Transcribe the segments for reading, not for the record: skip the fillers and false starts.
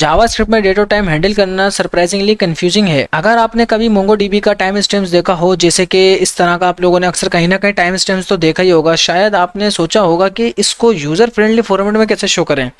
JavaScript में date और time handle करना सरप्राइजिंगली कंफ्यूजिंग है। अगर आपने कभी मोंगोडीबी का टाइम स्टैम्प्स देखा हो, जैसे कि इस तरह का, आप लोगों ने अक्सर कहीं ना कहीं टाइम स्टैम्प्स तो देखा ही होगा। शायद आपने सोचा होगा कि इसको यूजर फ्रेंडली फॉर्मेट में कैसे शो करें।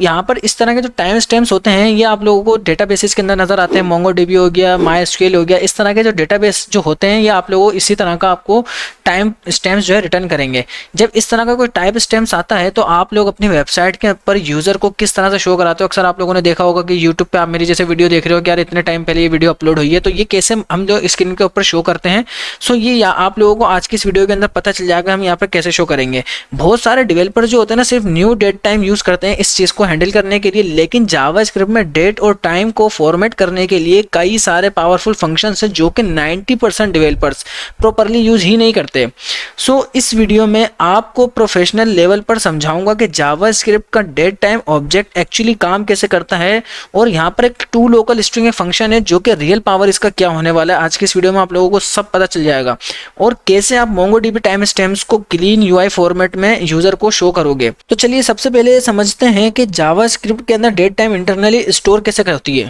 यहाँ पर इस तरह के जो टाइम स्टैम्प्स होते हैं ये आप लोगों को डेटाबेसेस के अंदर नजर आते हैं। मोंगोडीबी हो गया, माईएसक्यूएल हो गया, इस तरह के जो डेटाबेस जो होते हैं ये आप लोगों को इसी तरह का आपको टाइम स्टैम्प्स जो है रिटर्न करेंगे। जब इस तरह का कोई टाइम स्टैम्प्स आता है तो आप लोग अपनी वेबसाइट के ऊपर यूजर को किस तरह से शो कराते हो। अक्सर आप लोगों ने देखा होगा कि यूट्यूब पे आप मेरी जैसे वीडियो देख रहे हो कि यार इतने टाइम पहले ये वीडियो अपलोड हुई है, तो ये कैसे हम जो स्क्रीन के ऊपर शो करते हैं। ये आप लोगों को आज की इस वीडियो के अंदर पता चल जाएगा हम यहाँ पर कैसे शो करेंगे। बहुत सारे डेवलपर जो होते हैं ना सिर्फ न्यू डेट टाइम यूज करते हैं इस चीज को हैंडल करने के लिए, लेकिन जावास्क्रिप्ट में डेट और टाइम को फॉर्मेट करने के लिए कई सारे पावरफुल फंक्शंस हैं जो कि 90% डेवलपर्स प्रॉपरली यूज ही नहीं करते। इस वीडियो में आपको प्रोफेशनल लेवल पर समझाऊंगा कि जावास्क्रिप्ट का डेट टाइम ऑब्जेक्ट एक्चुअली काम कैसे करता है, और यहाँ पर एक टू लोकल स्ट्रिंग फंक्शन है जो कि रियल पावर इसका क्या होने वाला है। आज की इस वीडियो में आप लोगों को सब पता चल जाएगा, और कैसे आप मोंगोडीबी टाइम स्टैम्प्स को क्लीन यूआई फॉर्मेट में यूजर को शो करोगे। तो चलिए सबसे पहले समझते हैं कि जावास्क्रिप्ट के अंदर डेट टाइम इंटरनली स्टोर कैसे करती है।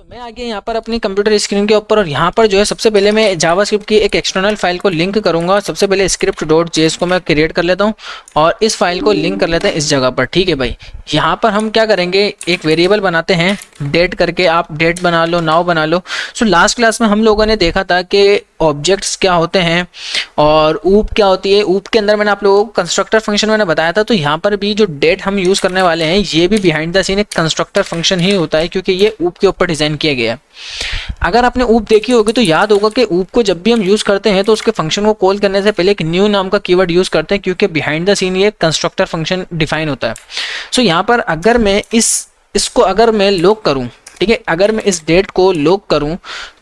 मैं आ गया यहाँ पर अपनी कंप्यूटर स्क्रीन के ऊपर, और यहाँ पर जो है सबसे पहले मैं जावास्क्रिप्ट की एक एक्सटर्नल फाइल को लिंक करूंगा। सबसे पहले script.js को मैं क्रिएट कर लेता हूँ और इस फाइल को लिंक कर लेते हैं इस जगह पर। ठीक है भाई, यहाँ पर हम क्या करेंगे, एक वेरिएबल बनाते हैं डेट करके। आप डेट बना लो, नाउ बना लो। लास्ट क्लास में हम लोगों ने देखा था कि ऑब्जेक्ट्स क्या होते हैं और ऊप क्या होती है। ऊप के अंदर मैंने आप लोगों को कंस्ट्रक्टर फंक्शन मैंने बताया था। तो यहाँ पर भी जो डेट हम यूज करने वाले हैं ये भी बिहाइंड द सीन एक कंस्ट्रक्टर फंक्शन ही होता है, क्योंकि ये ऊप के ऊपर डिजाइन किया गया है। अगर आपने ऊप देखी होगी तो याद होगा कि ऊप को जब भी हम यूज करते हैं तो उसके फंक्शन को कॉल करने से पहले एक न्यू नाम का कीवर्ड यूज करते हैं, क्योंकि बिहाइंड द सीन ये कंस्ट्रक्टर फंक्शन डिफाइन होता है। यहाँ पर अगर मैं इसको अगर मैं लॉक करूं, ठीक है, अगर मैं इस डेट को लॉक करूं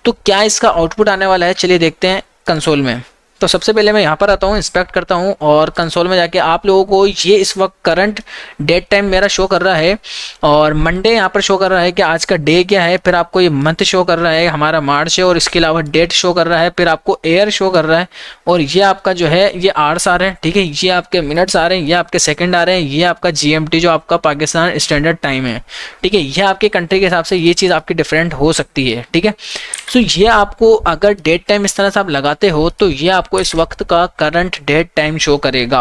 तो क्या इसका आउटपुट आने वाला है, चलिए देखते हैं कंसोल में। तो सबसे पहले मैं यहाँ पर आता हूँ, इंस्पेक्ट करता हूँ, और कंसोल में जाके आप लोगों को ये इस वक्त करंट डेट टाइम मेरा शो कर रहा है, और मंडे यहाँ पर शो कर रहा है कि आज का डे क्या है। फिर आपको ये मंथ शो कर रहा है, हमारा मार्च है, और इसके अलावा डेट शो कर रहा है। फिर आपको ईयर शो कर रहा है, और ये आपका जो है ये आवर्स आ रहे हैं, ठीक है, ये आपके मिनट्स आ रहे हैं, ये आपके सेकंड आ रहे हैं, ये आपका GMT जो आपका पाकिस्तान स्टैंडर्ड टाइम है, ठीक है। ये आपके कंट्री के हिसाब से ये चीज़ आपकी डिफरेंट हो सकती है, ठीक है। ये आपको अगर डेट टाइम इस तरह से आप लगाते हो तो ये आपको इस वक्त का करंट डेट टाइम शो करेगा।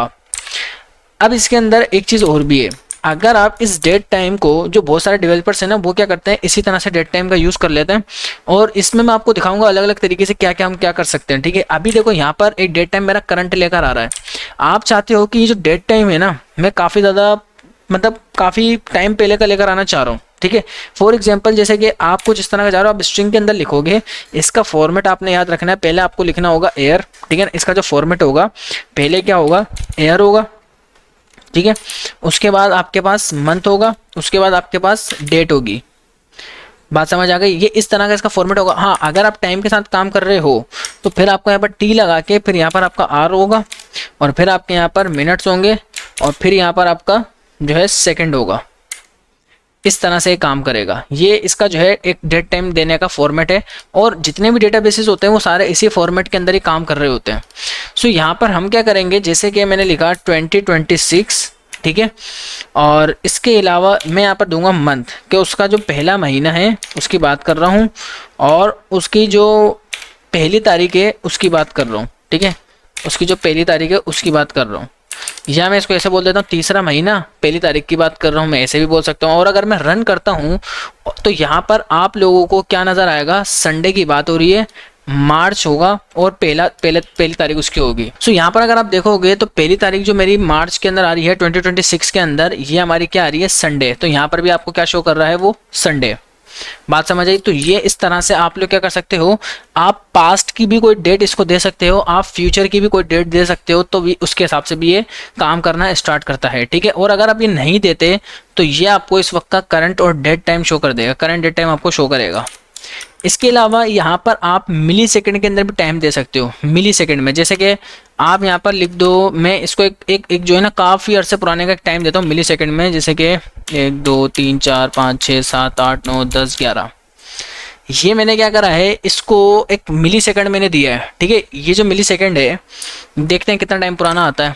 अब इसके अंदर एक चीज़ और भी है, अगर आप इस डेट टाइम को, जो बहुत सारे डेवलपर्स हैं ना वो क्या करते हैं इसी तरह से डेट टाइम का यूज़ कर लेते हैं, और इसमें मैं आपको दिखाऊंगा अलग अलग तरीके से क्या क्या हम क्या कर सकते हैं, ठीक है। अभी देखो यहाँ पर एक डेट टाइम मेरा करंट लेकर आ रहा है। आप चाहते हो कि ये जो डेट टाइम है ना मैं काफ़ी ज़्यादा मतलब काफ़ी टाइम पहले का लेकर आना चाह रहा हूँ, ठीक है। फॉर एग्जाम्पल जैसे कि आप कुछ इस तरह का जा रहे हो, आप स्ट्रिंग के अंदर लिखोगे, इसका फॉर्मेट आपने याद रखना है। पहले आपको लिखना होगा एयर, ठीक है। इसका जो फॉर्मेट होगा पहले क्या होगा, एयर होगा, ठीक है। उसके बाद आपके पास मंथ होगा, उसके बाद आपके पास डेट होगी। बात समझ आ गई? ये इस तरह का इसका फॉर्मेट होगा। हाँ, अगर आप टाइम के साथ काम कर रहे हो तो फिर आपको यहाँ पर टी लगा के फिर यहाँ पर आपका आर होगा, और फिर आपके यहाँ पर मिनट्स होंगे, और फिर यहाँ पर आपका जो है सेकंड होगा। इस तरह से काम करेगा। ये इसका जो है एक डेट टाइम देने का फॉर्मेट है, और जितने भी डेटाबेसेस होते हैं वो सारे इसी फॉर्मेट के अंदर ही काम कर रहे होते हैं। यहाँ पर हम क्या करेंगे, जैसे कि मैंने लिखा 2026, ठीक है, और इसके अलावा मैं यहाँ पर दूंगा मंथ, कि उसका जो पहला महीना है उसकी बात कर रहा हूँ, और उसकी जो पहली तारीख है उसकी बात कर रहा हूँ, ठीक है, उसकी जो पहली तारीख है उसकी बात कर रहा हूँ। या मैं इसको ऐसे बोल देता हूँ, तीसरा महीना पहली तारीख की बात कर रहा हूँ, मैं ऐसे भी बोल सकता हूँ। और अगर मैं रन करता हूँ तो यहाँ पर आप लोगों को क्या नज़र आएगा, संडे की बात हो रही है, मार्च होगा, और पहली तारीख उसकी होगी। यहाँ पर अगर आप देखोगे तो पहली तारीख जो मेरी मार्च के अंदर आ रही है 2026 के अंदर, ये हमारी क्या आ रही है, संडे। तो यहाँ पर भी आपको क्या शो कर रहा है, वो संडे। बात समझ आई? तो ये इस तरह से आप लोग क्या कर सकते हो, आप पास्ट की भी कोई डेट इसको दे सकते हो, आप फ्यूचर की भी कोई डेट दे सकते हो, तो भी उसके हिसाब से भी ये काम करना स्टार्ट करता है, ठीक है। और अगर आप ये नहीं देते तो ये आपको इस वक्त का करंट और डेट टाइम शो कर देगा, करंट डेट टाइम आपको शो करेगा। इसके अलावा यहाँ पर आप मिली सेकेंड के अंदर भी टाइम दे सकते हो, मिली सेकेंड में। जैसे कि आप यहाँ पर लिख दो, मैं इसको एक जो है ना काफ़ी अर्से पुराने का एक टाइम देता हूँ मिली सेकेंड में, जैसे कि 1 2 3 4 5 6 7 8 9 10 11। ये मैंने क्या करा है, इसको एक मिली सेकेंड मैंने दिया है, ठीक है। ये जो मिली सेकेंड है देखते हैं कितना टाइम पुराना आता है।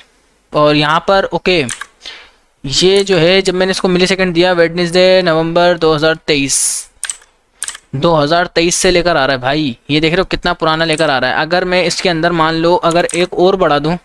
और यहाँ पर ओके ये जो है जब मैंने इसको मिली सेकेंड दिया, वेडनेसडे नवंबर 2023 से लेकर आ रहा है भाई। ये देख रहे हो कितना पुराना लेकर आ रहा है। अगर मैं इसके अंदर मान लो अगर एक और बढ़ा दूं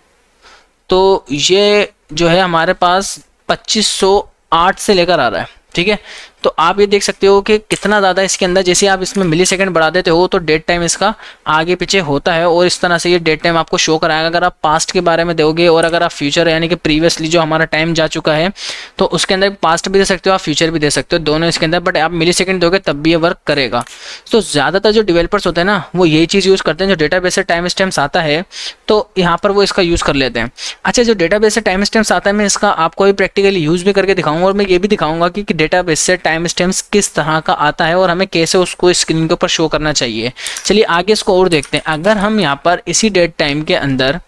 तो ये जो है हमारे पास 2508 से लेकर आ रहा है, ठीक है। तो आप ये देख सकते हो कि कितना ज़्यादा इसके अंदर, जैसे आप इसमें मिली सेकेंड बढ़ा देते हो तो डेट टाइम इसका आगे पीछे होता है और इस तरह से ये डेट टाइम आपको शो कराएगा। अगर आप पास्ट के बारे में दोगे और अगर आप फ्यूचर यानी कि प्रीवियसली जो हमारा टाइम जा चुका है तो उसके अंदर पास्ट भी दे सकते हो, आप फ्यूचर भी दे सकते हो, दोनों इसके अंदर। बट आप मिली सेकेंड दोगे तब भी ये वर्क करेगा। तो ज़्यादातर जो डेवलपर्स होते हैं ना वो यही चीज़ यूज़ करते हैं, जो डेटाबेस से टाइम स्टैम्प्स आता है तो यहाँ पर वो इसका यूज़ कर लेते हैं। अच्छा, जो डेटाबेस से टाइम स्टैम्प्स आता है मैं इसका आपको भी प्रैक्टिकली यूज़ भी करके दिखाऊंगा और मैं ये भी दिखाऊंगा कि डेटाबेस से टाइम स्टैम्प्स किस तरह का आता है और हमें कैसे उसको स्क्रीन के ऊपर शो करना चाहिए। चलिए आगे इसको और देखते हैं। अगर हम यहाँ पर इसी डेट टाइम के अंदर,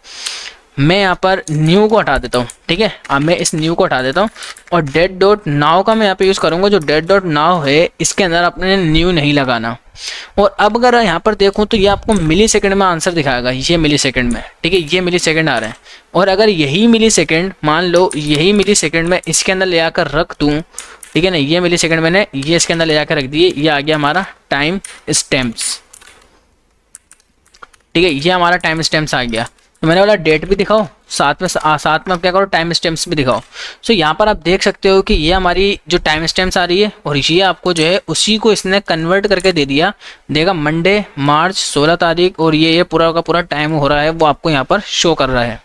मैं यहाँ पर न्यू को हटा देता हूँ, ठीक है। अब मैं इस न्यू को हटा देता हूँ और डेट डॉट नाउ का मैं यहाँ पे यूज़ करूँगा। जो डेट डॉट नाउ है इसके अंदर अपने न्यू नहीं लगाना। और अब अगर यहाँ पर देखूँ तो ये आपको मिली सेकेंड में आंसर दिखाएगा, ये मिली सेकेंड में, ठीक है। ये मिली सेकेंड आ रहे हैं और अगर यही मिली सेकेंड मान लो यही मिली सेकेंड में इसके अंदर ले आकर रख दूँ, ठीक है ना, ये मिली सेकेंड मैंने ये इसके अंदर ले जाकर रख दिए, ये आ गया हमारा टाइम स्टैम्प्स, ठीक है। ये हमारा टाइम स्टैम्प्स आ गया। तो मैंने बोला डेट भी दिखाओ साथ में आप क्या करो टाइम स्टैम्प्स भी दिखाओ। सो यहाँ पर आप देख सकते हो कि ये हमारी जो टाइम स्टैम्प्स आ रही है और ये आपको जो है उसी को इसने कन्वर्ट करके दे दिया, देगा मंडे मार्च 16 तारीख और ये पूरा का पूरा टाइम हो रहा है वो आपको यहाँ पर शो कर रहा है।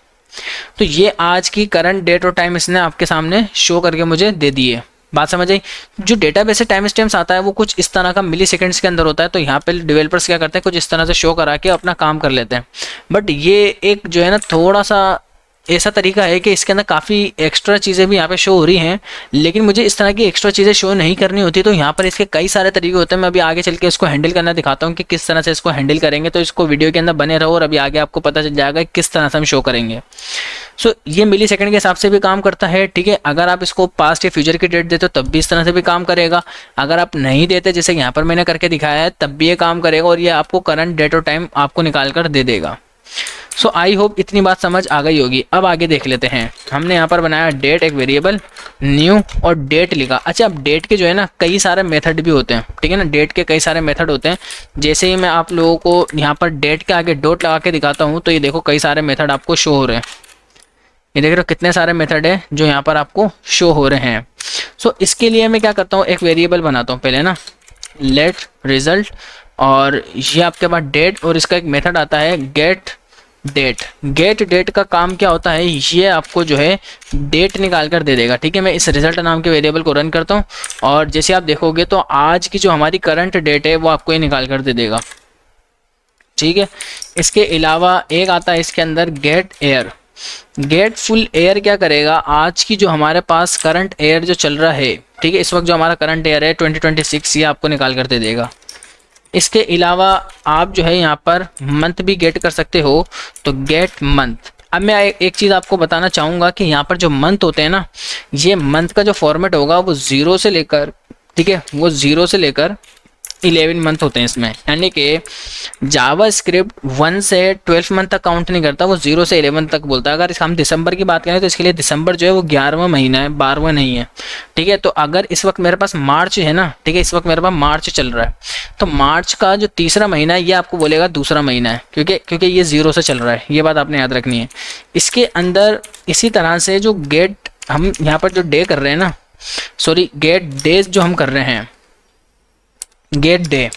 तो ये आज की करंट डेट और टाइम इसने आपके सामने शो करके मुझे दे दी है। बात समझ आई। जो डेटाबेस से टाइम स्टैम्प्स आता है वो कुछ इस तरह का मिली सेकेंड्स के अंदर होता है। तो यहाँ पे डेवलपर्स क्या करते हैं कुछ इस तरह से शो करा के अपना काम कर लेते हैं। बट ये एक जो है ना थोड़ा सा ऐसा तरीका है कि इसके अंदर काफ़ी एक्स्ट्रा चीज़ें भी यहाँ पे शो हो रही हैं, लेकिन मुझे इस तरह की एक्स्ट्रा चीज़ें शो नहीं करनी होती। तो यहाँ पर इसके कई सारे तरीके होते हैं। मैं अभी आगे चल के इसको हैंडल करना दिखाता हूँ कि किस तरह से इसको हैंडल करेंगे। तो इसको वीडियो के अंदर बने रहो और अभी आगे आपको पता चल जाएगा किस तरह से हम शो करेंगे। सो ये मिली सेकंड के हिसाब से भी काम करता है, ठीक है। अगर आप इसको पास्ट या फ्यूचर की डेट देते हो तब भी इस तरह से भी काम करेगा। अगर आप नहीं देते जैसे यहाँ पर मैंने करके दिखाया है तब भी ये काम करेगा और ये आपको करंट डेट और टाइम आपको निकाल कर दे देगा। सो आई होप इतनी बात समझ आ गई होगी। अब आगे देख लेते हैं। हमने यहाँ पर बनाया डेट एक वेरिएबल, न्यू और डेट लिखा। अच्छा, अब डेट के जो है ना कई सारे मेथड भी होते हैं, ठीक है ना। डेट के कई सारे मेथड होते हैं। जैसे ही मैं आप लोगों को यहाँ पर डेट के आगे डॉट लगा के दिखाता हूँ तो ये देखो कई सारे मेथड आपको शो हो रहे हैं। ये देख रहे हो कितने सारे मेथड है जो यहाँ पर आपको शो हो रहे हैं। सो इसके लिए मैं क्या करता हूँ एक वेरिएबल बनाता हूँ पहले ना, लेट रिजल्ट, और ये आपके पास डेट और इसका एक मेथड आता है गेट डेट। गेट डेट का काम क्या होता है, ये आपको जो है डेट निकाल कर दे देगा, ठीक है। मैं इस रिजल्ट नाम के वेरिएबल को रन करता हूँ और जैसे आप देखोगे तो आज की जो हमारी करंट डेट है वो आपको ये निकाल कर दे देगा, ठीक है। इसके अलावा एक आता है इसके अंदर get air. Get full air क्या करेगा, आज की जो हमारे पास करंट एयर जो चल रहा है, ठीक है, इस वक्त जो हमारा करंट एयर है 2026, ये आपको निकाल कर दे देगा। इसके अलावा आप जो है यहाँ पर मंथ भी गेट कर सकते हो, तो गेट मंथ। अब मैं एक चीज़ आपको बताना चाहूँगा कि यहाँ पर जो मंथ होते हैं ना, ये मंथ का जो फॉर्मेट होगा वो 0 से लेकर, ठीक है, वो 0 से लेकर 11 मंथ होते हैं इसमें। यानी कि जावा स्क्रिप्ट 1 से 12 मंथ तक काउंट नहीं करता, वो 0 से 11 तक बोलता है। अगर हम दिसंबर की बात करें तो इसके लिए दिसंबर जो है वो 11वां महीना है, 12वां नहीं है, ठीक है। तो अगर इस वक्त मेरे पास मार्च है ना, ठीक है, इस वक्त मेरे पास मार्च चल रहा है, तो मार्च का जो तीसरा महीना है ये आपको बोलेगा दूसरा महीना है, क्योंकि ये 0 से चल रहा है। ये बात आपने याद रखनी है। इसके अंदर इसी तरह से जो गेट हम यहाँ पर जो डे कर रहे हैं ना, सॉरी गेट डेज जो हम कर रहे हैं, गेट डे,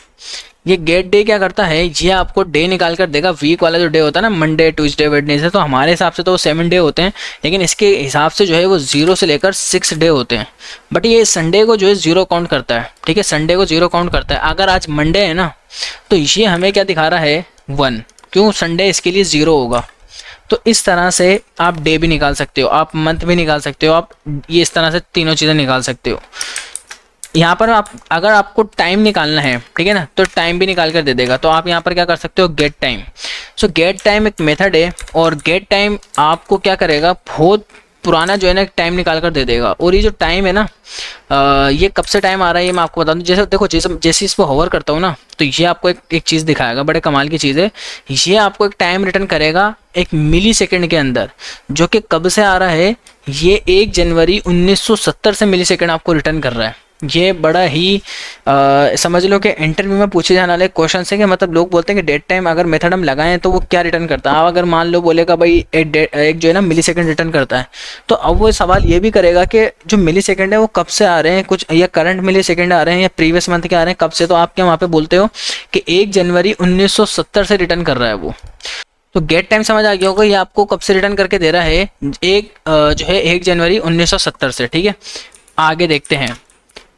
ये गेट डे क्या करता है, ये आपको डे निकाल कर देगा। वीक वाला जो डे होता है ना, मंडे ट्यूसडे वेडनेसडे, तो हमारे हिसाब से तो वो 7 डे होते हैं, लेकिन इसके हिसाब से जो है वो 0 से लेकर 6 डे होते हैं। बट ये संडे को जो है 0 काउंट करता है, ठीक है, संडे को 0 काउंट करता है। अगर आज मंडे है ना तो ये हमें क्या दिखा रहा है 1, क्यों, संडे इसके लिए 0 होगा। तो इस तरह से आप डे भी निकाल सकते हो, आप मंथ भी निकाल सकते हो, आप ये इस तरह से तीनों चीज़ें निकाल सकते हो। यहाँ पर आप अगर आपको टाइम निकालना है, ठीक है ना, तो टाइम भी निकाल कर दे देगा। तो आप यहाँ पर क्या कर सकते हो, गेट टाइम। सो गेट टाइम एक मेथड है और गेट टाइम आपको क्या करेगा, बहुत पुराना जो है ना टाइम निकाल कर दे देगा। और ये जो टाइम है ना, ये कब से टाइम आ रहा है ये मैं आपको बता दूँ। जैसे देखो, जैसे इस पर होवर करता हूँ ना तो ये आपको एक चीज़ दिखाएगा, बड़े कमाल की चीज़ है। ये आपको एक टाइम रिटर्न करेगा 1 मिली सेकेंड के अंदर, जो कि कब से आ रहा है, ये 1 जनवरी 1970 से मिली सेकेंड आपको रिटर्न कर रहा है। ये बड़ा ही समझ लो कि इंटरव्यू में पूछे जाने वाले क्वेश्चन है कि मतलब लोग बोलते हैं कि डेट टाइम अगर मेथड हम लगाएं तो वो क्या रिटर्न करता है। अब अगर मान लो बोलेगा भाई एक जो है ना मिली सेकेंड रिटर्न करता है, तो अब वो सवाल ये भी करेगा कि जो मिली सेकेंड है वो कब से आ रहे हैं, कुछ या करंट मिली सेकेंड आ रहे हैं या प्रीवियस मंथ के आ रहे हैं, कब से। तो आप क्या वहाँ पे बोलते हो कि 1 जनवरी 1970 से रिटर्न कर रहा है वो। तो गेट टाइम समझ आ गया होगा, ये आपको कब से रिटर्न करके दे रहा है, जो है 1 जनवरी 1970 से। ठीक है, आगे देखते हैं।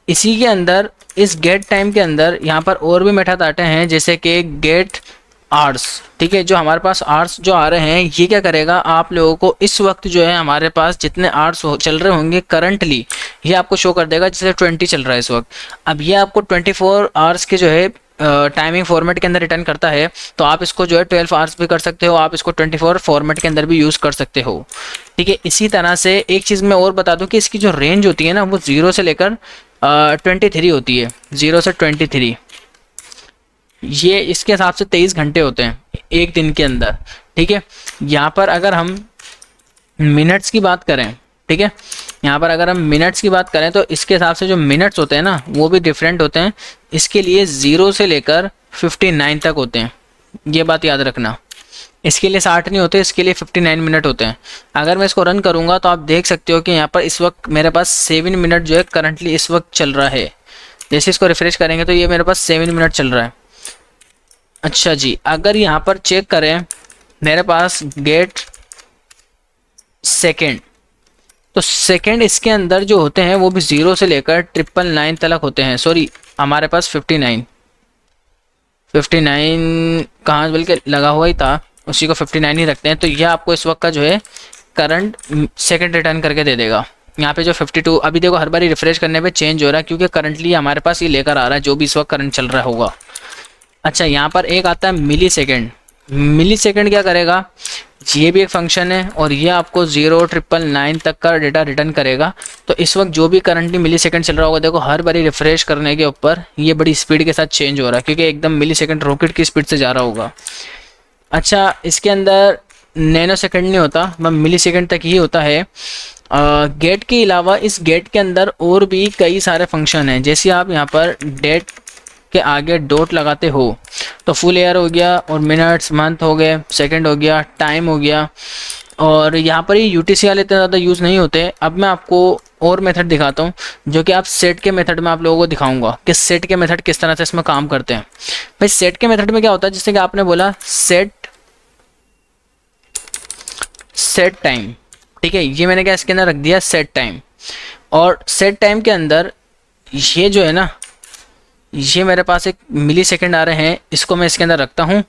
इसी के अंदर इस गेट टाइम के अंदर यहाँ पर और भी मेथड आते हैं, जैसे कि गेट आवर्स। ठीक है, जो हमारे पास आवर्स जो आ रहे हैं, ये क्या करेगा आप लोगों को इस वक्त जो है हमारे पास जितने आवर्स चल रहे होंगे करंटली, ये आपको शो कर देगा। जैसे 20 चल रहा है इस वक्त, अब ये आपको 24 आवर्स के जो है टाइमिंग फॉर्मेट के अंदर रिटर्न करता है। तो आप इसको जो है 12 आवर्स भी कर सकते हो, आप इसको 24 फॉर्मेट के अंदर भी यूज़ कर सकते हो। ठीक है, इसी तरह से एक चीज़ मैं और बता दूं कि इसकी जो रेंज होती है ना, वो 0 से लेकर 23 होती है। 0 से 23, ये इसके हिसाब से 23 घंटे होते हैं एक दिन के अंदर। ठीक है, यहाँ पर अगर हम मिनट्स की बात करें, ठीक है, यहाँ पर अगर हम मिनट्स की बात करें तो इसके हिसाब से जो मिनट्स होते हैं ना वो भी डिफरेंट होते हैं। इसके लिए 0 से लेकर 59 तक होते हैं, ये बात याद रखना। इसके लिए 60 नहीं होते, इसके लिए 59 मिनट होते हैं। अगर मैं इसको रन करूँगा तो आप देख सकते हो कि यहाँ पर इस वक्त मेरे पास 7 मिनट जो है करंटली इस वक्त चल रहा है। जैसे इसको रिफ्रेश करेंगे तो ये मेरे पास 7 मिनट चल रहा है। अच्छा जी, अगर यहाँ पर चेक करें मेरे पास गेट सेकेंड, तो सेकेंड इसके अंदर जो होते हैं वो भी 0 से लेकर 999 तक होते हैं। सॉरी, हमारे पास 59 कहाँ बल्कि लगा हुआ ही था, उसी को 59 ही रखते हैं। तो यह आपको इस वक्त का जो है करंट सेकेंड रिटर्न करके दे देगा। यहाँ पे जो 52 अभी देखो हर बार रिफ्रेश करने पे चेंज हो रहा है, क्योंकि करंटली हमारे पास ये लेकर आ रहा है जो भी इस वक्त करंट चल रहा होगा। अच्छा, यहाँ पर एक आता है मिली सेकेंड। मिली सेकेंड क्या करेगा, ये भी एक फंक्शन है और ये आपको 0, 999 तक का डेटा रिटर्न करेगा। तो इस वक्त जो भी करंटली मिली सेकेंड चल रहा होगा, देखो हर बारी रिफ्रेश करने के ऊपर ये बड़ी स्पीड के साथ चेंज हो रहा है, क्योंकि एकदम मिली सेकेंड रॉकेट की स्पीड से जा रहा होगा। अच्छा, इसके अंदर नैनो सेकेंड नहीं होता, मिली सेकेंड तक ही होता है। गेट के अलावा इस गेट के अंदर और भी कई सारे फंक्शन हैं। जैसे आप यहाँ पर डेट के आगे डॉट लगाते हो तो फुल ईयर हो गया, और मिनट्स मंथ हो गए, सेकंड हो गया, टाइम हो गया। और यहाँ पर ये यूटीसी वाले इतने ज़्यादा यूज़ नहीं होते। अब मैं आपको और मेथड दिखाता हूँ, जो कि आप सेट के मेथड में आप लोगों को दिखाऊंगा कि सेट के मेथड किस तरह से इसमें काम करते हैं। भाई सेट के मेथड में क्या होता है, जैसे कि आपने बोला सेट टाइम। ठीक है, ये मैंने क्या इसके अंदर रख दिया सेट टाइम। और सेट टाइम के अंदर ये जो है ना, ये मेरे पास एक मिली सेकेंड आ रहे हैं, इसको मैं इसके अंदर रखता हूँ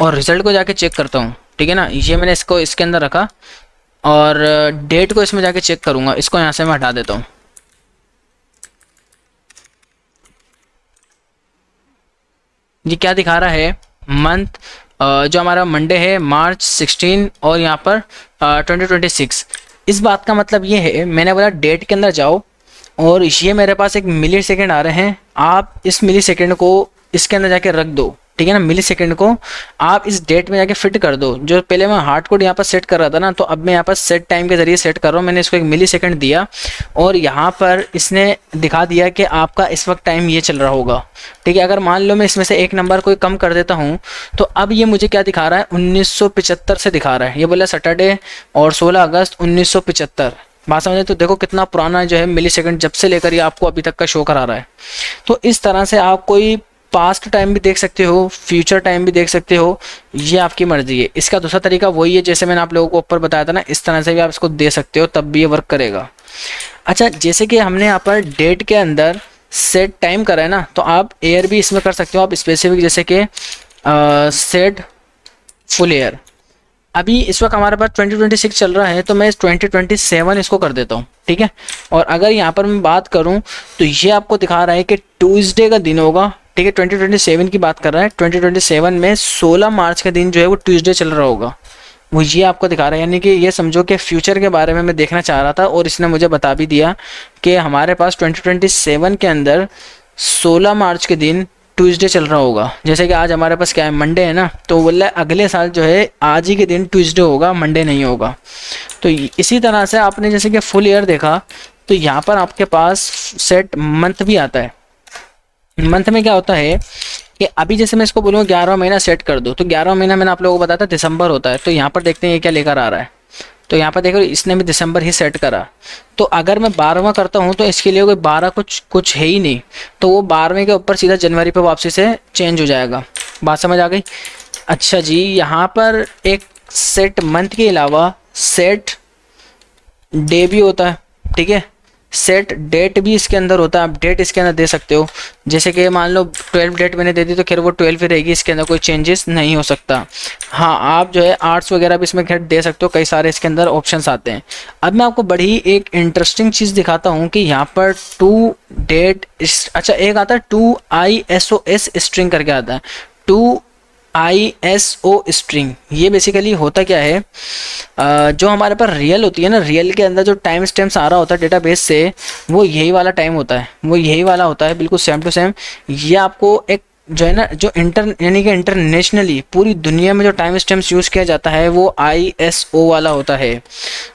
और रिजल्ट को जाके चेक करता हूँ। ठीक है ना, ये मैंने इसको इसके अंदर रखा और डेट को इसमें जाके चेक करूँगा। इसको यहाँ से मैं हटा देता हूँ। ये क्या दिखा रहा है, मंथ जो हमारा मंडे है मार्च 16 और यहाँ पर 2026। इस बात का मतलब ये है, मैंने बोला डेट के अंदर जाओ और ये मेरे पास एक मिली सेकेंड आ रहे हैं, आप इस मिली सेकेंड को इसके अंदर जाके रख दो। ठीक है ना, मिली सेकेंड को आप इस डेट में जाके फिट कर दो। जो पहले मैं हार्ड कोड यहाँ पर सेट कर रहा था ना, तो अब मैं यहाँ पर सेट टाइम के जरिए सेट कर रहा हूँ। मैंने इसको एक मिली सेकेंड दिया और यहाँ पर इसने दिखा दिया कि आपका इस वक्त टाइम ये चल रहा होगा। ठीक है, अगर मान लो मैं इसमें से एक नंबर कोई कम कर देता हूँ तो अब ये मुझे क्या दिखा रहा है, 1975 से दिखा रहा है। ये बोला सैटरडे और 16 अगस्त 1975। बात समझे, तो देखो कितना पुराना जो है मिली सेकेंड जब से लेकर ये आपको अभी तक का शो करा रहा है। तो इस तरह से आप कोई पास्ट टाइम भी देख सकते हो, फ्यूचर टाइम भी देख सकते हो, ये आपकी मर्जी है। इसका दूसरा तरीका वही है जैसे मैंने आप लोगों को ऊपर बताया था ना, इस तरह से भी आप इसको दे सकते हो, तब भी ये वर्क करेगा। अच्छा, जैसे कि हमने यहाँ पर डेट के अंदर सेट टाइम करा है ना, तो आप एयर भी इसमें कर सकते हो। आप स्पेसिफिक जैसे कि सेट फुल एयर। अभी इस वक्त हमारे पास 2026 चल रहा है, तो मैं इस 2027 इसको कर देता हूँ। ठीक है, और अगर यहाँ पर मैं बात करूँ तो ये आपको दिखा रहा है कि ट्यूसडे का दिन होगा। ठीक है, 2027 की बात कर रहा है। 2027 में 16 मार्च का दिन जो है वो ट्यूसडे चल रहा होगा, वो ये आपको दिखा रहा है। यानी कि ये समझो कि फ्यूचर के बारे में मैं देखना चाह रहा था और इसने मुझे बता भी दिया कि हमारे पास 2027 के अंदर 16 मार्च के दिन ट्यूसडे चल रहा होगा, जैसे कि आज हमारे पास क्या है, मंडे है ना, तो बोल रहा है अगले साल जो है आज ही के दिन ट्यूसडे होगा, मंडे नहीं होगा। तो इसी तरह से आपने जैसे कि फुल ईयर देखा, तो यहाँ पर आपके पास सेट मंथ भी आता है। मंथ में क्या होता है कि अभी जैसे मैं इसको बोलूँ 11वां महीना सेट कर दो, तो 11वां महीना मैंने आप लोगों को बताया था दिसंबर होता है। तो यहाँ पर देखते हैं ये क्या लेकर आ रहा है। तो यहाँ पर देखो इसने भी दिसंबर ही सेट करा। तो अगर मैं 12वां करता हूँ तो इसके लिए कोई 12 कुछ है ही नहीं, तो वो 12वें के ऊपर सीधा जनवरी पे वापसी से चेंज हो जाएगा। बात समझ आ गई? अच्छा जी, यहाँ पर एक सेट मंथ के अलावा सेट डे भी होता है, ठीक है। सेट डेट भी इसके अंदर होता है, आप डेट इसके अंदर दे सकते हो। जैसे कि मान लो 12 डेट मैंने दे दी तो खैर वो 12 ही रहेगी, इसके अंदर कोई चेंजेस नहीं हो सकता। हाँ, आप जो है आर्ट्स वगैरह भी इसमें खैर दे सकते हो, कई सारे इसके अंदर ऑप्शंस आते हैं। अब मैं आपको बड़ी एक इंटरेस्टिंग चीज़ दिखाता हूँ कि यहाँ पर टू डेट, अच्छा एक आता है 2ISOS स्ट्रिंग करके आता है, 2ISO स्ट्रिंग। ये बेसिकली होता क्या है, जो हमारे पास रियल होती है ना, रियल के अंदर जो टाइम स्टैम्प्स आ रहा होता है डेटाबेस से, वो यही वाला टाइम होता है, वो यही वाला होता है, बिल्कुल सेम टू सेम। ये आपको एक जो है ना, जो यानी कि इंटरनेशनली पूरी दुनिया में जो टाइम स्टैम्प्स यूज़ किया जाता है वो ISO वाला होता है।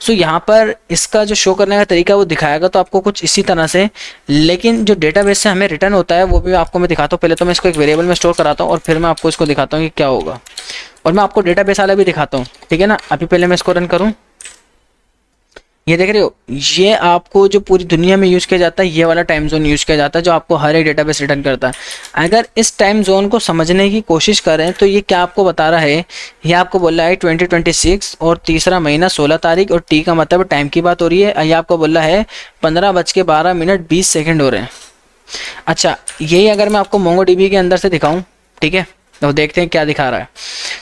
सो यहाँ पर इसका जो शो करने का तरीका वो दिखाएगा तो आपको कुछ इसी तरह से, लेकिन जो डेटाबेस से हमें रिटर्न होता है वो भी आपको मैं दिखाता हूँ। पहले तो मैं इसको एक वेरिएबल में स्टोर कराता हूँ और फिर मैं आपको इसको दिखाता हूँ कि क्या होगा, और मैं आपको डेटाबेस वाला भी दिखाता हूँ, ठीक है ना। अभी पहले मैं इसको रन करूँ, ये देख रहे हो, ये आपको जो पूरी दुनिया में यूज़ किया जाता है ये वाला टाइम जोन यूज़ किया जाता है, जो आपको हर एक डेटाबेस रिटर्न करता है। अगर इस टाइम जोन को समझने की कोशिश करें तो ये क्या आपको बता रहा है, ये आपको बोल रहा है 2026 और तीसरा महीना 16 तारीख, और टी का मतलब टाइम की बात हो रही है। ये आपको बोल रहा है 15:12:20 हो रहे हैं। अच्छा, यही अगर मैं आपको मोंगोडीबी के अंदर से दिखाऊँ, ठीक है, तो देखते हैं क्या दिखा रहा है।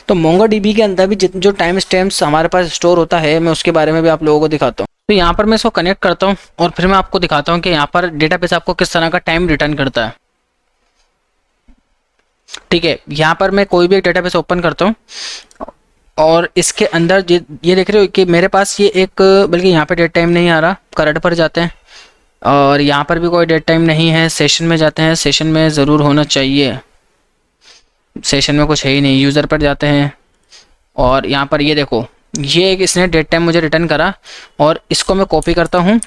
तो मोंगोडीबी के अंदर भी जो टाइम स्टैम्प्स हमारे पास स्टोर होता है, मैं उसके बारे में भी आप लोगों को दिखाता हूँ। तो यहाँ पर मैं इसको कनेक्ट करता हूँ और फिर मैं आपको दिखाता हूँ कि यहाँ पर डेटाबेस आपको किस तरह का टाइम रिटर्न करता है, ठीक है। यहाँ पर मैं कोई भी एक डेटाबेस ओपन करता हूँ और इसके अंदर ये देख रहे हो कि मेरे पास ये एक, बल्कि यहाँ पे डेट टाइम नहीं आ रहा, करंट पर जाते हैं और यहाँ पर भी कोई डेट टाइम नहीं है। सेशन में जाते हैं, सेशन में ज़रूर होना चाहिए, सेशन में कुछ है ही नहीं। यूज़र पर जाते हैं और यहाँ पर ये देखो, ये एक इसने डेट टाइम मुझे रिटर्न करा, और इसको मैं कॉपी करता हूँ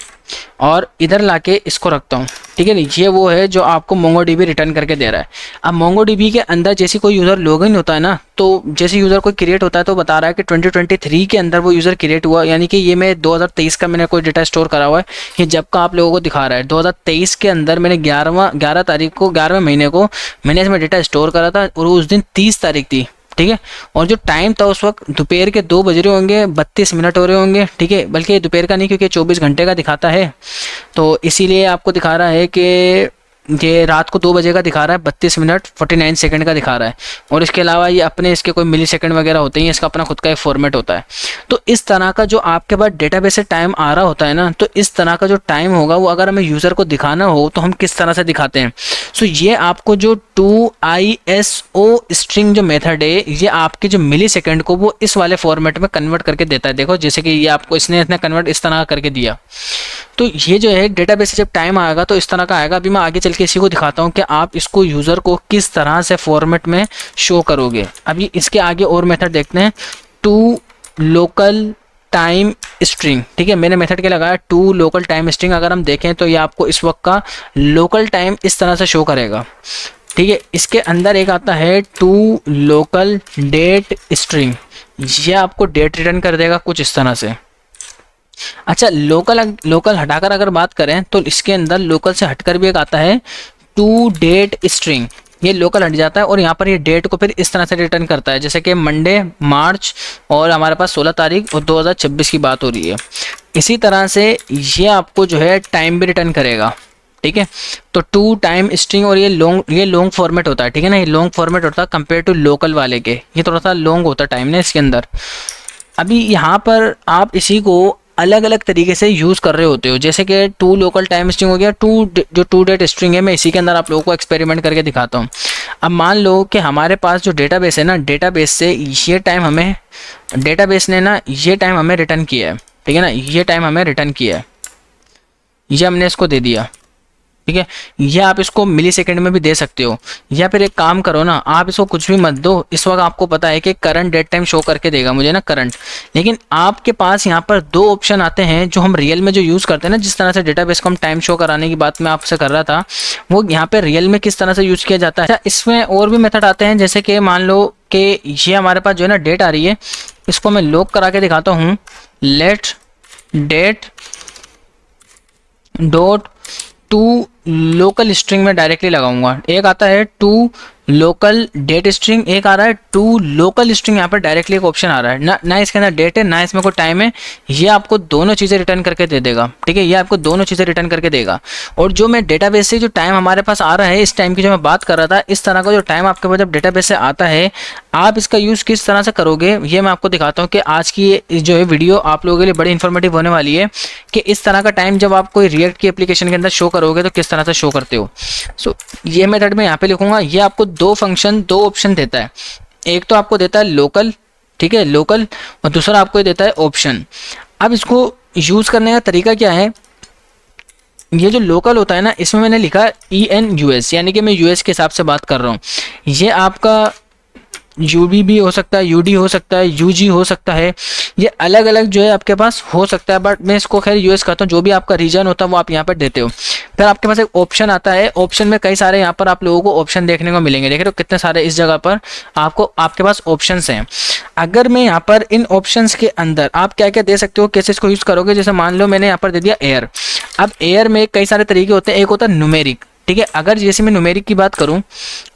और इधर लाके इसको रखता हूँ, ठीक है। नहीं, ये वो है जो आपको मोंगोडीबी रिटर्न करके दे रहा है। अब मोंगोडीबी के अंदर जैसे कोई यूज़र लॉगिन होता है ना, तो जैसे यूज़र कोई क्रिएट होता है तो बता रहा है कि 2023 के अंदर वो यूज़र क्रिएट हुआ, यानी कि ये मैं 2023 का मैंने कोई डेटा स्टोर करा हुआ है, ये जब का आप लोगों को दिखा रहा है 2023 के अंदर मैंने 11 तारीख को 11वें महीने को मैंने इसमें डेटा स्टोर करा था, और उस दिन 30 तारीख थी, ठीक है। और जो टाइम था उस वक्त दोपहर के 2 बज रहे होंगे, 32 मिनट हो रहे होंगे, ठीक है। बल्कि दोपहर का नहीं, क्योंकि 24 घंटे का दिखाता है, तो इसीलिए आपको दिखा रहा है कि ये रात को 2 बजे का दिखा रहा है, 32 मिनट 49 सेकंड का दिखा रहा है। और इसके अलावा ये अपने इसके कोई मिली सेकंड वगैरह होते हैं, इसका अपना खुद का एक फॉर्मेट होता है। तो इस तरह का जो आपके पास डेटाबेस से टाइम आ रहा होता है ना, तो इस तरह का जो टाइम होगा वो अगर हमें यूज़र को दिखाना हो तो हम किस तरह से दिखाते हैं। सो ये आपको जो 2ISO स्ट्रिंग जो मेथड है, ये आपके जो मिली सेकेंड को वो इस वाले फॉर्मेट में कन्वर्ट करके देता है। देखो जैसे कि ये आपको इसने कन्वर्ट इस तरह करके दिया, तो ये जो है डेटाबेस से जब टाइम आएगा तो इस तरह का आएगा। अभी मैं आगे चल के इसी को दिखाता हूँ कि आप इसको यूज़र को किस तरह से फॉर्मेट में शो करोगे। अभी इसके आगे और मेथड देखते हैं, टू लोकल टाइम स्ट्रिंग, ठीक है। मैंने मेथड के लगाया टू लोकल टाइम स्ट्रिंग। अगर हम देखें तो ये आपको इस वक्त का लोकल टाइम इस तरह से शो करेगा, ठीक है। इसके अंदर एक आता है टू लोकल डेट स्ट्रिंग, ये आपको डेट रिटर्न कर देगा कुछ इस तरह से। अच्छा, लोकल हटाकर अगर बात करें तो इसके अंदर लोकल से हटकर भी एक आता है टू डेट स्ट्रिंग, ये लोकल हट जाता है और यहाँ पर ये डेट को फिर इस तरह से रिटर्न करता है, जैसे कि मंडे मार्च और हमारे पास 16 तारीख और 2026 की बात हो रही है। इसी तरह से ये आपको जो है टाइम भी रिटर्न करेगा, ठीक है। तो टू टाइम स्ट्रिंग, और ये लॉन्ग फॉर्मेट होता है, ठीक है ना, ये लॉन्ग फॉर्मेट होता है कंपेयर टू लोकल वाले के, ये थोड़ा सा लॉन्ग होता है टाइम ना इसके अंदर। अभी यहाँ पर आप इसी को अलग अलग तरीके से यूज़ कर रहे होते हो, जैसे कि टू लोकल टाइम स्ट्रिंग हो गया, जो टू डेट स्ट्रिंग है, मैं इसी के अंदर आप लोगों को एक्सपेरिमेंट करके दिखाता हूँ। अब मान लो कि हमारे पास जो डेटाबेस है ना, डेटाबेस से ये टाइम हमें, डेटाबेस ने ना ये टाइम हमें रिटर्न किया है, ठीक है ना, ये टाइम हमें रिटर्न किया है, ये हमने इसको दे दिया, ठीक है, या आप इसको मिली सेकेंड में भी दे सकते हो, या फिर एक काम करो ना, आप इसको कुछ भी मत दो। इस वक्त आपको पता है कि करंट डेट टाइम शो करके देगा मुझे ना करंट, लेकिन आपके पास यहाँ पर दो ऑप्शन आते हैं जो हम रियल में जो यूज़ करते हैं ना, जिस तरह से डेटाबेस को हम टाइम शो कराने की बात मैं आपसे कर रहा था, वो यहाँ पे रियल में किस तरह से यूज़ किया जाता है। अच्छा, इसमें और भी मेथड आते हैं, जैसे कि मान लो कि ये हमारे पास जो है ना डेट आ रही है, इसको मैं लॉक करा के दिखाता हूँ। Let date dot to local string में डायरेक्टली लगाऊंगा। एक आता है टू लोकल डेट स्ट्रिंग, एक आ रहा है टू लोकल स्ट्रिंग। यहाँ पर डायरेक्टली एक ऑप्शन आ रहा है ना इसके अंदर डेट है ना इसमें कोई टाइम है, ये आपको दोनों चीज़ें रिटर्न करके दे देगा। ठीक है, ये आपको दोनों चीज़ें रिटर्न करके देगा। और जो मैं डेटाबेस से जो टाइम हमारे पास आ रहा है, इस टाइम की जो मैं बात कर रहा था, इस तरह का जो टाइम आपके पास जब डेटाबेस से आता है, आप इसका यूज़ किस तरह से करोगे ये मैं आपको दिखाता हूँ कि आज की ये जो है वीडियो आप लोगों के लिए बड़ी इन्फॉर्मेटिव होने वाली है कि इस तरह का टाइम जब आप कोई रिएक्ट की एप्लीकेशन के अंदर शो करोगे तो किस तरह से शो करते हो। सो ये मेथड मैं यहाँ पे लिखूंगा। ये आपको दो ऑप्शन देता है, एक तो आपको देता है लोकल, ठीक है लोकल, और दूसरा आपको देता है ऑप्शन। अब इसको यूज़ करने का तरीका क्या है, ये जो लोकल होता है ना, इसमें मैंने लिखा EN US, यानी कि मैं US के हिसाब से बात कर रहा हूँ। ये आपका UB भी हो सकता है, UD हो सकता है, UG हो सकता है, ये अलग अलग जो है आपके पास हो सकता है, बट मैं इसको खैर US कहता हूँ। जो भी आपका रीजन होता है वो आप यहाँ पर देते हो। फिर आपके पास एक ऑप्शन आता है, ऑप्शन में कई सारे यहाँ पर आप लोगों को ऑप्शन देखने को मिलेंगे। देख रहे हो कितने सारे इस जगह पर आपको आपके पास ऑप्शंस हैं। अगर मैं यहाँ पर इन ऑप्शंस के अंदर आप क्या क्या दे सकते हो, कैसे इसको यूज़ करोगे, जैसे मान लो मैंने यहाँ पर दे दिया एयर। अब एयर में कई सारे तरीके होते हैं, एक होता है न्यूमेरिक। ठीक है, अगर जैसे मैं न्यूमेरिक की बात करूँ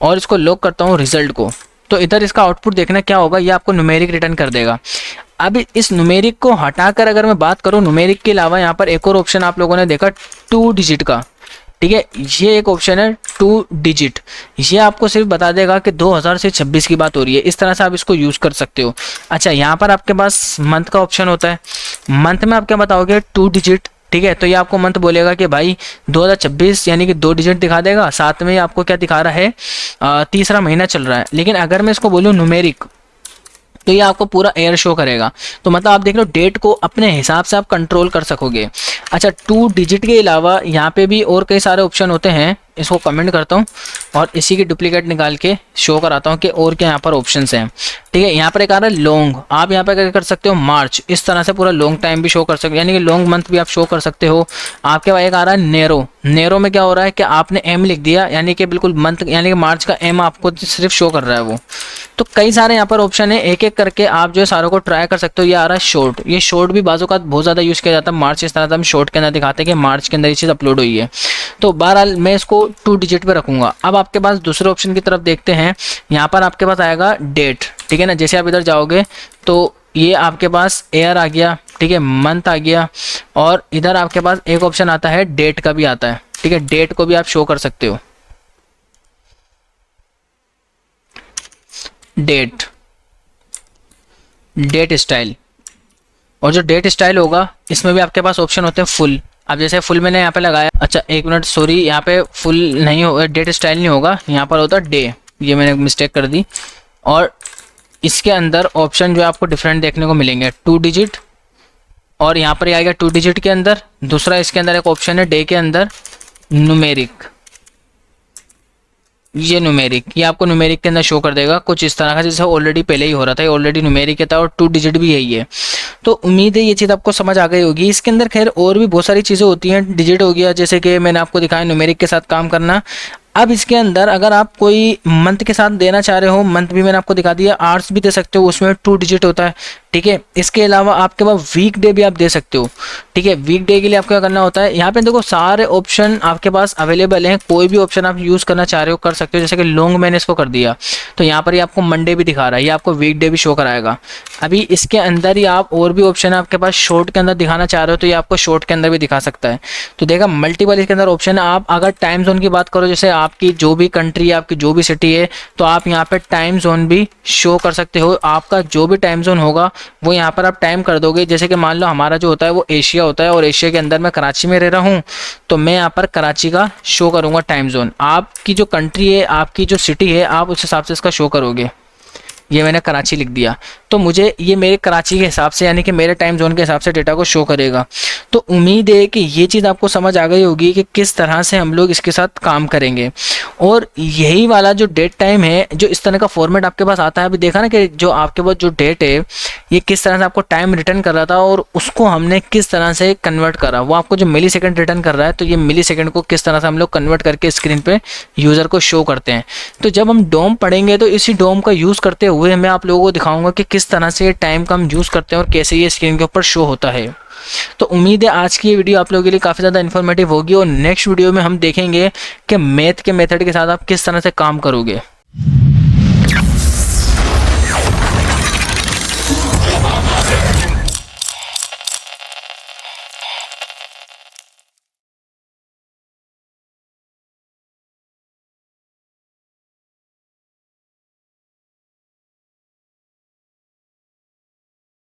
और इसको लॉक करता हूँ रिजल्ट को, तो इधर इसका आउटपुट देखना क्या होगा, ये आपको न्यूमेरिक रिटर्न कर देगा। अब इस न्यूमेरिक को हटाकर अगर मैं बात करूं, न्यूमेरिक के अलावा यहाँ पर एक और ऑप्शन आप लोगों ने देखा 2 डिजिट का। ठीक है, ये एक ऑप्शन है 2 डिजिट, ये आपको सिर्फ बता देगा कि 2000 से 26 की बात हो रही है। इस तरह से आप इसको यूज़ कर सकते हो। अच्छा, यहाँ पर आपके पास मंथ का ऑप्शन होता है। मंथ में आप क्या बताओगे, 2 डिजिट। ठीक है, तो ये आपको मंथ बोलेगा कि भाई 2026 यानी कि 2 डिजिट दिखा देगा। साथ में आपको क्या दिखा रहा है, तीसरा महीना चल रहा है। लेकिन अगर मैं इसको बोलूँ न्यूमेरिक, तो ये आपको पूरा एयर शो करेगा। तो मतलब आप देख लो डेट को अपने हिसाब से आप कंट्रोल कर सकोगे। अच्छा, 2 डिजिट के अलावा यहाँ पे भी और कई सारे ऑप्शन होते हैं। इसको कमेंट करता हूँ और इसी की डुप्लीकेट निकाल के शो कराता हूँ कि और क्या यहाँ पर ऑप्शंस हैं। ठीक है, यहाँ पर एक आ रहा है लॉन्ग, आप यहाँ पर क्या कर सकते हो, मार्च। इस तरह से पूरा लॉन्ग टाइम भी शो कर सकते हो, यानी कि लॉन्ग मंथ भी आप शो कर सकते हो। आपके पास एक आ रहा है नेरो। नेरो में क्या हो रहा है कि आपने एम लिख दिया, यानी कि बिल्कुल मंथ यानी कि मार्च का एम आपको सिर्फ शो कर रहा है वो। तो कई सारे यहाँ पर ऑप्शन है, एक एक करके आप जो है सारों को ट्राई कर सकते हो। ये आ रहा है शॉर्ट, ये शॉर्ट भी बाजू का बहुत ज़्यादा यूज़ किया जाता है। मार्च इस तरह से हम शॉर्ट के अंदर दिखाते हैं कि मार्च के अंदर ये चीज़ अपलोड हुई है। तो बहरहाल मैं इसको 2 डिजिट पे रखूँगा। अब आपके पास दूसरे ऑप्शन की तरफ देखते हैं। यहाँ पर आपके पास आएगा डेट। ठीक है ना, जैसे आप इधर जाओगे तो ये आपके पास एयर आ गया, ठीक है, मंथ आ गया, और इधर आपके पास एक ऑप्शन आता है डेट का भी आता है। ठीक है, डेट को भी आप शो कर सकते हो। डेट स्टाइल, और जो डेट स्टाइल होगा इसमें भी आपके पास ऑप्शन होते हैं फुल। अब जैसे फुल मैंने यहाँ पे लगाया, अच्छा एक मिनट सॉरी, यहाँ पे फुल नहीं होगा, डेट स्टाइल नहीं होगा, यहाँ पर होता है डे, ये मैंने मिस्टेक कर दी। और इसके अंदर ऑप्शन जो आपको डिफरेंट देखने को मिलेंगे, 2 डिजिट, और यहाँ पर आएगा 2 डिजिट के अंदर। दूसरा इसके अंदर एक ऑप्शन है डे के अंदर न्यूमेरिक, ये न्यूमेरिक, ये आपको न्यूमेरिक के अंदर शो कर देगा कुछ इस तरह का, जैसे ऑलरेडी पहले ही हो रहा था, ऑलरेडी न्यूमेरिक था और 2 डिजिट भी यही है। तो उम्मीद है ये चीज़ आपको समझ आ गई होगी। इसके अंदर खैर और भी बहुत सारी चीज़ें होती हैं। डिजिट हो गया, जैसे कि मैंने आपको दिखाया न्यूमेरिक के साथ काम करना। अब इसके अंदर अगर आप कोई मंथ के साथ देना चाह रहे हो, मंथ भी मैंने आपको दिखा दिया, आवर्स भी दे सकते हो, उसमें 2 डिजिट होता है। ठीक है, इसके अलावा आपके पास वीक डे भी आप दे सकते हो। ठीक है, वीक डे के लिए आपको क्या करना होता है, यहाँ पे देखो सारे ऑप्शन आपके पास अवेलेबल हैं, कोई भी ऑप्शन आप यूज़ करना चाह रहे हो कर सकते हो। जैसे कि लॉन्ग मैंने इसको कर दिया, तो यहाँ पर ये आपको मंडे भी दिखा रहा है, ये आपको वीक डे भी शो कराएगा। अभी इसके अंदर ही आप और भी ऑप्शन आपके पास शॉर्ट के अंदर दिखाना चाह रहे हो, तो ये आपको शॉर्ट के अंदर भी दिखा सकता है। तो देखा मल्टीपल इसके अंदर ऑप्शन है। आप अगर टाइम जोन की बात करो, जैसे आपकी जो भी कंट्री है, आपकी जो भी सिटी है, तो आप यहाँ पे टाइम जोन भी शो कर सकते हो। आपका जो भी टाइम जोन होगा वो यहाँ पर आप टाइम कर दोगे। जैसे कि मान लो हमारा जो होता है वो एशिया होता है, और एशिया के अंदर मैं कराची में रह रहा हूँ, तो मैं यहाँ पर कराची का शो करूँगा टाइम जोन। आपकी जो कंट्री है, आपकी जो सिटी है, आप उस हिसाब से इसका शो करोगे। ये मैंने कराची लिख दिया, तो मुझे ये मेरे कराची के हिसाब से यानी कि मेरे टाइम जोन के हिसाब से डेटा को शो करेगा। तो उम्मीद है कि ये चीज़ आपको समझ आ गई होगी कि किस तरह से हम लोग इसके साथ काम करेंगे। और यही वाला जो डेट टाइम है, जो इस तरह का फॉर्मेट आपके पास आता है, अभी देखा ना कि जो आपके पास जो डेट है ये किस तरह से आपको टाइम रिटर्न कर रहा था और उसको हमने किस तरह से कन्वर्ट करा, वो आपको जो मिली सेकेंड रिटर्न कर रहा है, तो ये मिली सेकेंड को किस तरह से हम लोग कन्वर्ट करके स्क्रीन पे यूज़र को शो करते हैं। तो जब हम डोम पढ़ेंगे तो इसी डोम का यूज़ करते हुए मैं आप लोगों को दिखाऊंगा कि किस तरह से टाइम का हम यूज़ करते हैं और कैसे ये स्क्रीन के ऊपर शो होता है। तो उम्मीद है आज की ये वीडियो आप लोगों के लिए काफ़ी ज़्यादा इन्फॉर्मेटिव होगी और नेक्स्ट वीडियो में हम देखेंगे कि मैथ के मेथड के साथ आप किस तरह से काम करोगे।